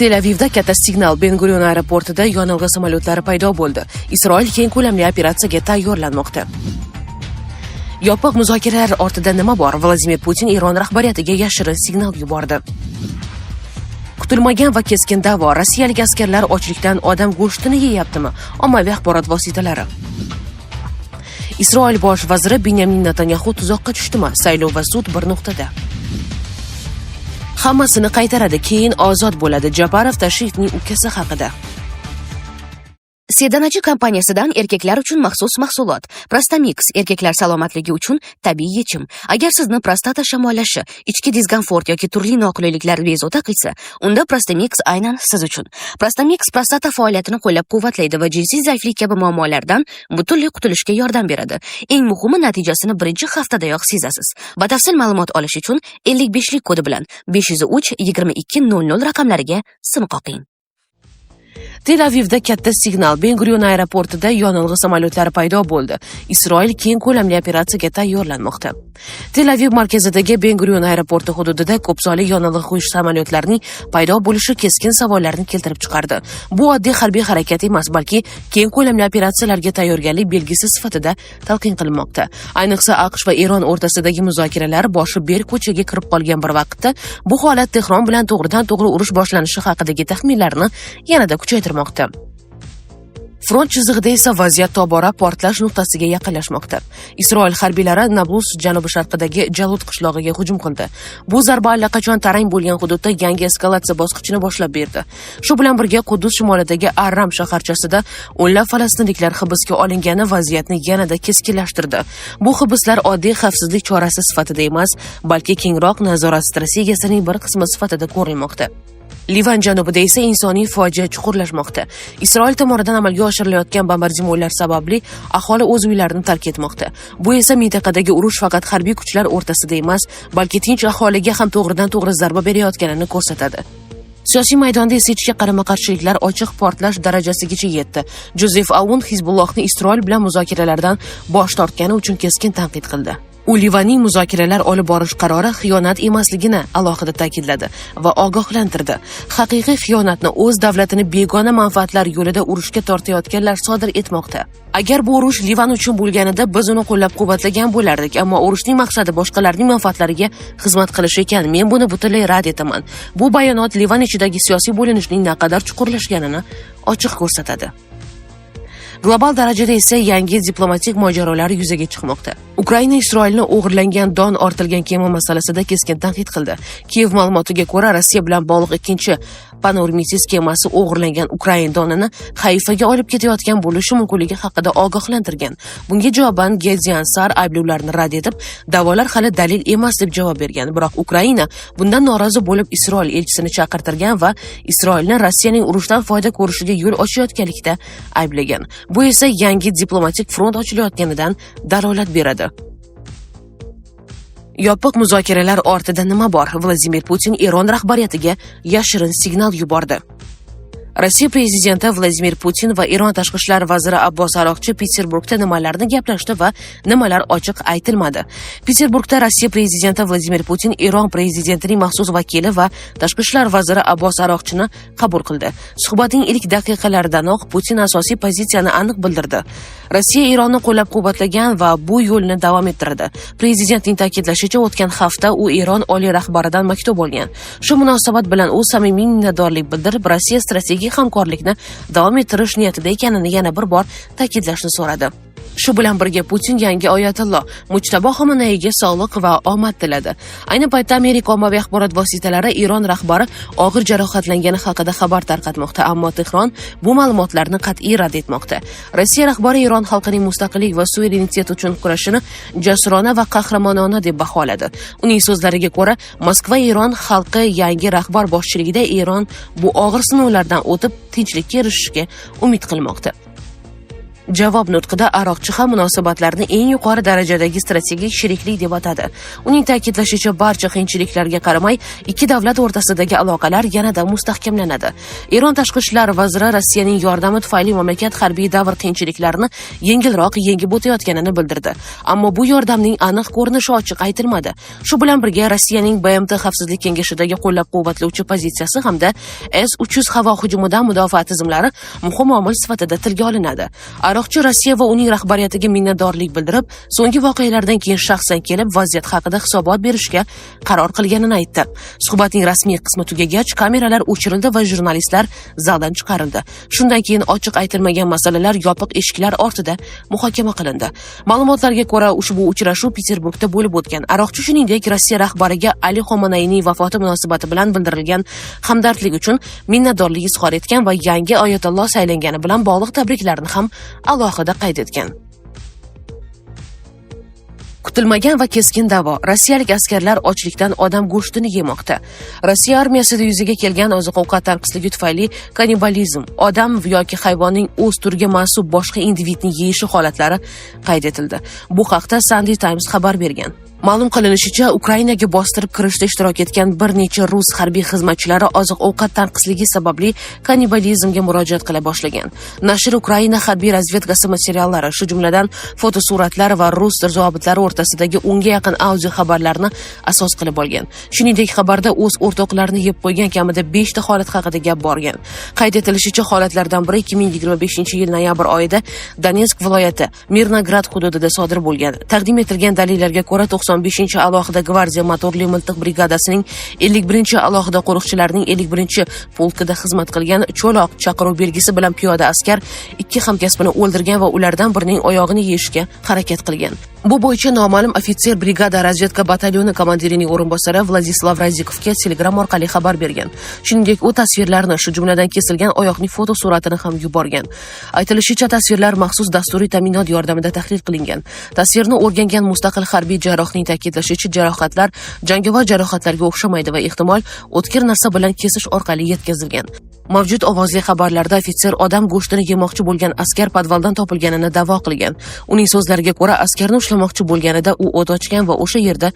Tel Avivda katta signal. Ben Gurion aeroportida yonilg'i samolyotlari paydo bo'ldi. Isroil keng ko'lamli operatsiyaga tayyorlanmoqda. Yopiq muzokaralar ortida nima bor? Vladimir Putin Eron rahbariyatiga yashirin signal yubordi. Kutilmagan va keskin da'vo. Rossiyalik askarlar ochlikdan odam go'shtini yeyaptimi? Ommaviy axborot vositalari. Isroil bosh vaziri Benyamin Netanyahu tuzoqqa tushdimi? Saylov va sud bir nuqtada. Hammasini qaytaradi, keyin ozod bo'ladi. Japarov Tashifning ukasi haqida. Sedanachi kompaniyasidan erkaklar uchun maxsus mahsulot. Prostamix erkaklar salomatligi uchun tabiiy yechim. Agar sizni prostata shamollashi, ichki diskomfort yoki turli noqulayliklar bezovta qilsa, unda Prostamix aynan siz uchun. Prostamix prostata faoliyatini qo'llab-quvvatlaydi va jinsiy zaiflik kabi muammolardan butunlay qutulishga yordam beradi. Eng muhimi, natijasini birinchi haftadayoq sezasiz. Batafsil ma'lumot olish uchun 55lik kodi bilan 503 2200 raqamlariga sim qoqing. Tel Avivda katta signal. Ben Gurion aeroportida yonilg'i samolyotlari paydo bo'ldi. Isroil keng ko'lamli operatsiyaga tayyorlanmoqda. Tel Aviv markazidagi Ben Gurion aeroporti hududida ko'p sonli yonilg'i qo'yish samolyotlarining paydo bo'lishi keskin savollarni keltirib chiqardi. Bu oddiy harbiy harakat emas, balki keng ko'lamli operatsiyalarga tayyorgarlik belgisi sifatida talqin qilinmoqda. Ayniqsa AQSh va Eron o'rtasidagi muzokaralar boshi berk ko'chaga kirib qolgan bir vaqtda bu holat Tehron bilan to'g'ridan-to'g'ri urush boshlanishi haqidagi taxminlarni yanada kuchaytirmoqda. Front chizig'ida esa vaziyat tobora portlash nuqtasiga yaqinlashmoqda. Isroil harbiylari Nablus janubi-sharqidagi Jalud qishlog'iga hujum qildi. Bu zarba allaqachon tarang bo'lgan hududda yangi eskalatsiya bosqichini boshlab berdi. Shu bilan birga Quddus shimolidagi Arram shaharchasida o'nlab falastinliklar hibsga olingani vaziyatni yanada keskinlashtirdi. Bu hibslar oddiy xavfsizlik chorasi sifatida emas, balki kengroq nazorat strategiyasining bir qismi sifatida ko'rilmoqda. Livan janubida esa insoniy fojia chuqurlashmoqda. Isroil tomonidan amalga oshirilayotgan bombardimonlar sababli aholi o'z uylarini tark etmoqda. Bu esa mintaqadagi urush faqat harbiy kuchlar o'rtasida emas, balki tinch aholiga ham to'g'ridan-to'g'ri zarba berayotganini ko'rsatadi. Siyosiy maydonda esa ichki qarama-qarshiliklar ochiq portlash darajasigacha yetdi. Jozef Aoun Hizbullohni Isroil bilan muzokaralardan bosh tortgani uchun keskin tanqid qildi. U Livanning muzokaralar olib borish qarori xiyonat emasligini alohida ta'kidladi va ogohlantirdi. Haqiqiy xiyonatni o'z davlatini begona manfaatlar yo'lida urushga tortayotganlar sodir etmoqda. Agar bu urush Livan uchun bo'lganida biz uni qo'llab-quvvatlagan bo'lardik, ammo urushning maqsadi boshqalarning manfaatlariga xizmat qilish ekan. Men buni butunlay rad etaman. Bu bayonot Livan ichidagi siyosiy bo'linishning naqadar chuqurlashganini ochiq ko'rsatadi. Global darajada esa yangi diplomatik mojarolar yuzaga chiqmoqda. Ukraina Isroilni o'g'irlangan don ortilgan kema masalasida keskin tanqid qildi. Kiev ma'lumotiga ko'ra, Rossiya bilan bog'liq ikkinchi Panormitis kemasi o'g'irlangan Ukraina donini Hayfaga olib ketayotgan bo'lishi mumkinligi haqida ogohlantirgan. Bunga javoban Gezian Sar ayblovlarni rad etib, da'volar hali dalil emas deb javob bergan. Biroq Ukraina bundan norozi bo'lib Isroil elchisini chaqirtirgan va Isroilni Rossiyaning urushdan foyda ko'rishiga yo'l ochayotganlikda ayblagan. Bu esa yangi diplomatik front ochilayotganidan dalolat beradi. Yopiq muzokaralar ortida nima bor? Vladimir Putin Eron rahbariyatiga yashirin signal yubordi. Rossiya prezidenti Vladimir Putin va Eron tashqi ishlar vaziri Abbos Aroqchi Peterburgda nimalarni gaplashdi va nimalar ochiq aytilmadi. Peterburgda Rossiya prezidenti Vladimir Putin Eron prezidentining maxsus vakili va tashqi ishlar vaziri Abbos Aroqchini qabul qildi. Suhbatning ilk daqiqalaridanoq Putin asosiy pozitsiyani aniq bildirdi. Rossiya Eronni qo'llab-quvvatlagan va bu yo'lni davom ettirdi. Prezidentning ta'kidlashicha, o'tgan hafta u Eron oliy rahbaridan maktub olgan. Shu munosabat bilan u samimiy minnatdorlik bildirib, Rossiya strategik hamkorlikni davom ettirish niyatida ekanini yana bir bor ta'kidlashni so'radi. Shu bilan birga Putin yangi oyatulloh Mujtabo Xomeneyga sog'liq va omad tiladi. Ayni paytda Amerika ommaviy axborot vositalari Eron rahbari og'ir jarohatlangani haqida xabar tarqatmoqda, ammo Tehron bu ma'lumotlarni qat'iy rad etmoqda. Rossiya rahbari Eron xalqining mustaqillik va suverenitet uchun kurashini jasurona va qahramonona deb baholadi. Uning so'zlariga ko'ra, Moskva Eron xalqi yangi rahbar boshchiligida Eron bu og'ir sinovlardan o'tib tinchlikka erishishga umid qilmoqda. Javob nutqida Aroqchi ham munosabatlarni eng yuqori darajadagi strategik sheriklik deb atadi. Uning ta'kidlashicha, barcha qiyinchiliklarga qaramay, ikki davlat o'rtasidagi aloqalar yanada mustahkamlanadi. Eron tashqi ishlar vaziri Rossiyaning yordami tufayli mamlakat harbiy davr qiyinchiliklarini yengilroq yengib o'tayotganini bildirdi. Ammo bu yordamning aniq ko'rinishi ochiq aytilmadi. Shu bilan birga Rossiyaning BMT Xavfsizlik kengashidagi qo'llab-quvvatlovchi pozitsiyasi hamda S-300 havo hujumidan mudofaa tizimlari muhim omil sifatida tilga olinadi. Aroqchi Rossiya va uning rahbariyatiga minnatdorlik bildirib, so'nggi voqealardan keyin shaxsan kelib vaziyat haqida hisobot berishga qaror qilganini aytdi. Suhbatning rasmiy qismi tugagach, kameralar o'chirildi va jurnalistlar zaldan chiqarildi. Shundan keyin ochiq aytilmagan masalalar yopiq eshiklar ortida muhokama qilindi. Ma'lumotlarga ko'ra, ushbu uchrashuv Peterburgda bo'lib o'tgan. Aroqchi shuningdek Rossiya rahbariga Ali Xomanayning vafoti munosabati bilan bildirilgan hamdardlik uchun minnatdorlik izhor etgan va yangi oyatulloh saylangani bilan bog'liq tabriklarni ham alohida qayd etgan. Kutilmagan va keskin da'vo. Rossiyalik askarlar ochlikdan odam go'shtini yemoqda. Rossiya armiyasida yuzaga kelgan oziq-ovqat tanqisligi tufayli kannibalizm, odam yoki hayvonning o'z turiga mansub boshqa individni yeyishi holatlari qayd etildi. Bu haqda Sunday Times xabar bergan. Ma'lum qilinishicha, Ukrainaga bostirib kirishda ishtirok etgan bir necha rus harbiy xizmatchilari oziq-ovqat tanqisligi sababli kannibalizmga murojaat qila boshlagan. Nashr Ukraina harbiy razvedkasi materiallari, shu jumladan fotosuratlar va rus zobitlari o'rtasidagi o'nga yaqin audio xabarlarni asos qilib olgan. Shuningdek, xabarda o'z o'rtoqlarini yeb qo'ygan kamida 5 ta holat haqida gap borgan. Qayd etilishicha, holatlardan biri 2025-yil noyabr oyida Donetsk viloyati Mirnograd hududida sodir bo'lgan. Taqdim etilgan dalillarga ko'ra 95 alohida gvardiya motorli miltiq brigadasining 51 alohida qo'riqchilarining 51 polkida xizmat qilgan cho'loq chaqiruv belgisi bilan piyoda askar ikki hamkasbini o'ldirgan va ulardan birining oyog'ini yeyishga harakat qilgan. Bu bo'yicha noma'lum ofitser brigada razvedka batalyoni komandirining o'rinbosari Vladislav Razikovga Telegram orqali xabar bergan. Shuningdek, u tasvirlarni, shu jumladan kesilgan oyoqning fotosuratini ham yuborgan. Aytilishicha, tasvirlar maxsus dasturiy ta'minot yordamida tahlil qilingan. Tasvirni o'rgangan mustaqil harbiy jarrohning ta'kidlashicha, jarohatlar jangovar jarohatlarga o'xshamaydi va ehtimol o'tkir narsa bilan kesish orqali yetkazilgan. Mavjud ovozli xabarlarda ofitser odam go'shtini yemoqchi bo'lgan askar podvaldan topilganini da'vo qilgan. Uning so'zlariga ko'ra, askarni ushlamoqchi bo'lganida u o't ochgan va o'sha yerda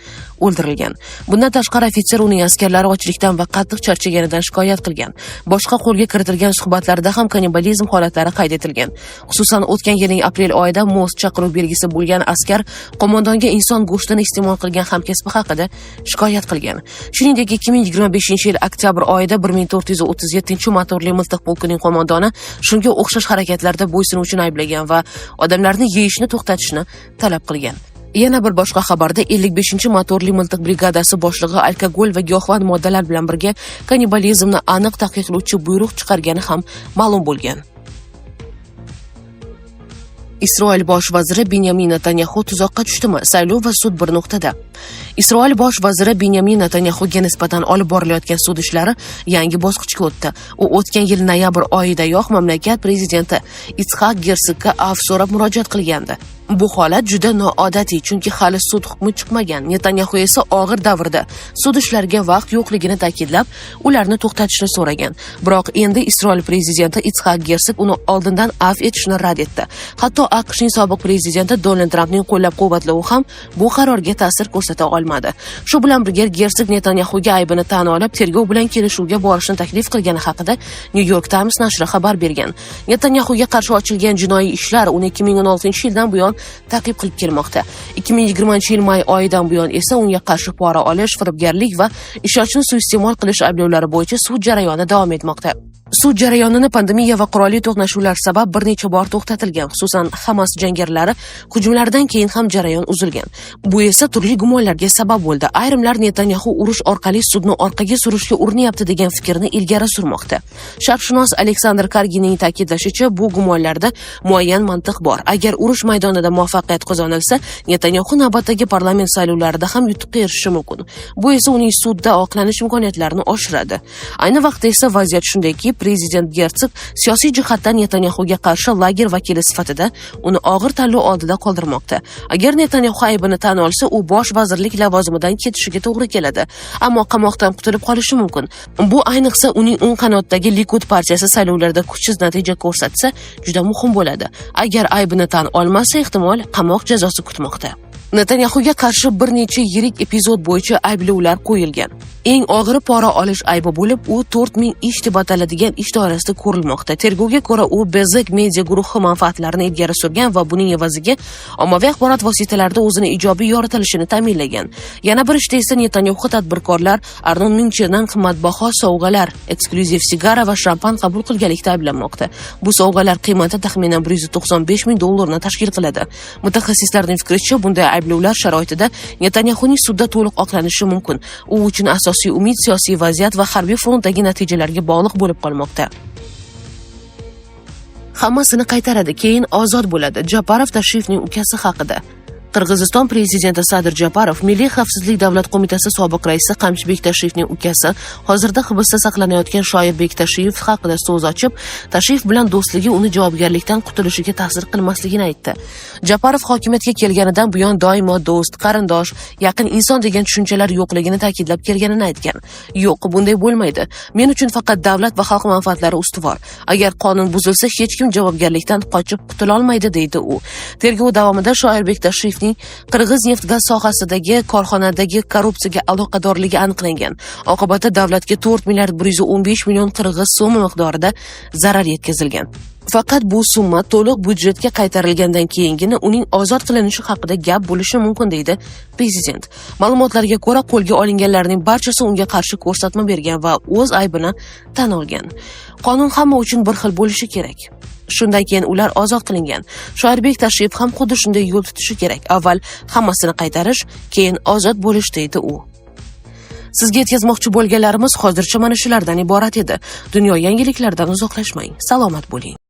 o'ldirilgan. Bundan tashqari, ofitser uning askarlari ochlikdan va qattiq charchaganidan shikoyat qilgan. Boshqa qo'lga kiritilgan suhbatlarda ham kannibalizm holatlari qayd etilgan. Xususan, o'tgan yilning aprel oyida most chaqiruv belgisi bo'lgan askar qo'mondonga inson go'shtini iste'mol qilgan hamkasbi haqida shikoyat qilgan. Shuningdek, 2025-yil oktyabr oyida 1437-motorli miltiq polkining qo'mondoni shunga o'xshash harakatlarda bo'ysunuvchini ayblagan va odamlarni yeyishni to'xtatishni talab qilgan. Yana bir boshqa xabarda 55-motorli miltiq brigadasi boshlig'i alkogol va giyohvand moddalar bilan birga kannibalizmni aniq taqiqlovchi buyruq chiqargani ham ma'lum bo'lgan. Isroil bosh vaziri Benyamin Netanyahu tuzoqqa tushdimi? Saylov va sud bir nuqtada. Isroil bosh vaziri Benyamin Netanyahuga nisbatan olib borilayotgan sud ishlari yangi bosqichga o'tdi. U o'tgan yil noyabr oyidayoq mamlakat prezidenti Itzhak Herzogga afv so'rab murojaat qilgandi. Bu holat juda noodatiy, chunki hali sud hukmi chiqmagan. Netanyahu esa og'ir davrda sud ishlariga vaqt yo'qligini ta'kidlab, ularni to'xtatishni so'ragan. Biroq endi Isroil prezidenti Itzhak Herzog uni oldindan afv etishni rad etdi. Hatto AQShning sobiq prezidenti Donald Trampning qo'llab-quvvatlovi ham bu qarorga ta'sir ko'rsata olmadi. Shu bilan birga Herzog Netanyahuga aybini tan olib, tergov bilan kelishuvga borishni taklif qilgani haqida New York Times nashri xabar bergan. Netanyahuga qarshi ochilgan jinoiy ishlar uni 2016-yildan buyon ta'qib qilib kelmoqda. 2020-yil may oyidan buyon esa unga qarshi pora olish, firibgarlik va ishonchni suiiste'mol qilish ayblovlari bo'yicha sud jarayoni davom etmoqda. Sud jarayonini pandemiya va qurolli to'qnashuvlar sabab bir necha bor to'xtatilgan. Xususan, Hamas jangarilari hujumlaridan keyin ham jarayon uzilgan. Bu esa turli gumonlarga sabab bo'ldi. Ayrimlar Netanyahu urush orqali sudni orqaga surishga urinyapti degan fikrni ilgari surmoqda. Sharqshunos Aleksandr Karginning ta'kidlashicha, bu gumonlarda muayyan mantiq bor. Agar urush maydonida muvaffaqiyat qozonilsa, Netanyahu navbatdagi parlament saylovlarida ham yutuqqa erishishi mumkin. Bu esa uning sudda oqlanish imkoniyatlarini oshiradi. Ayni vaqtda esa vaziyat shundayki, prezident Gersog siyosiy jihatdan Netanyahuga qarshi lager vakili sifatida uni og'ir tanlov oldida qoldirmoqda. Agar Netanyahu aybini tan olsa, u bosh vazirlik lavozimidan ketishiga to'g'ri keladi, ammo qamoqdan qutulib qolishi mumkin. Bu ayniqsa uning o'ng qanotdagi Likud partiyasi saylovlarda kuchsiz natija ko'rsatsa, juda muhim bo'ladi. Agar aybini tan olmasa, ehtimol qamoq jazosi kutmoqda. Netanyahuga qarshi bir necha yirik epizod bo'yicha ayblovlar qo'yilgan. Eng og'iri pora olish aybi bo'lib, u 4000 ish deb ataladigan ish doirasida ko'rilmoqda. Tergovga ko'ra, u Bezek media guruhi manfaatlarini ilgari surgan va buning evaziga ommaviy axborot vositalarida o'zini ijobiy yoritilishini ta'minlagan. Yana bir ishda esa Netanyahu tadbirkorlar Arnon Mincherdan qimmatbaho sovg'alar, eksklyuziv sigara va shampan qabul qilganlikda ayblanmoqda. Bu sovg'alar qiymati taxminan $195,000 tashkil qiladi. Mutaxassislarning fikricha, bunday ayblovlar sharoitida Netanyahuning sudda to'liq oqlanishi mumkin. U uchun asosiy umid siyosiy vaziyat va harbiy frontdagi natijalarga bog'liq bo'lib qolmoqda. Hammasini qaytaradi, keyin ozod bo'ladi. Japarov tashrifning ukasi haqida. Qirg'iziston prezidenti Sadir Japarov Milliy xavfsizlik davlat qo'mitasi sobiq raisi Qamchibek Tashiyevning ukasi, hozirda hibsda saqlanayotgan Shoirbek Tashiyev haqida so'z ochib, Tashiyev bilan do'stligi uni javobgarlikdan qutulishiga ta'sir qilmasligini aytdi. Japarov hokimiyatga kelganidan buyon doimo do'st, qarindosh, yaqin inson degan tushunchalar yo'qligini ta'kidlab kelganini aytgan. Yo'q, bunday bo'lmaydi. Men uchun faqat davlat va xalq manfaatlari ustuvor. Agar qonun buzilsa, hech kim javobgarlikdan qochib qutula olmaydi, deydi u. Tergov davomida Shoirbek Tashiyevning Qirg'iz neft-gaz sohasidagi korxonadagi korrupsiyaga aloqadorligi aniqlangan. Oqibatda davlatga 4,115 million qirg'iz so'mi miqdorida zarar yetkazilgan. Faqat bu summa to'liq byudjetga qaytarilgandan keyingina uning ozod qilinishi haqida gap bo'lishi mumkin, deydi prezident. Ma'lumotlarga ko'ra, qo'lga olinganlarning barchasi unga qarshi ko'rsatma bergan va o'z aybini tan olgan. Qonun hamma uchun bir xil bo'lishi kerak. Shundan keyin ular ozod qilingan. Shoirbek Tashiyev ham xuddi shunday yo'l tutishi kerak. Avval hammasini qaytarish, keyin ozod bo'lish, deydi u. Sizga yetkazmoqchi bo'lganlarimiz hozircha mana shulardan iborat edi. Dunyo yangiliklaridan uzoqlashmang. Salomat bo'ling.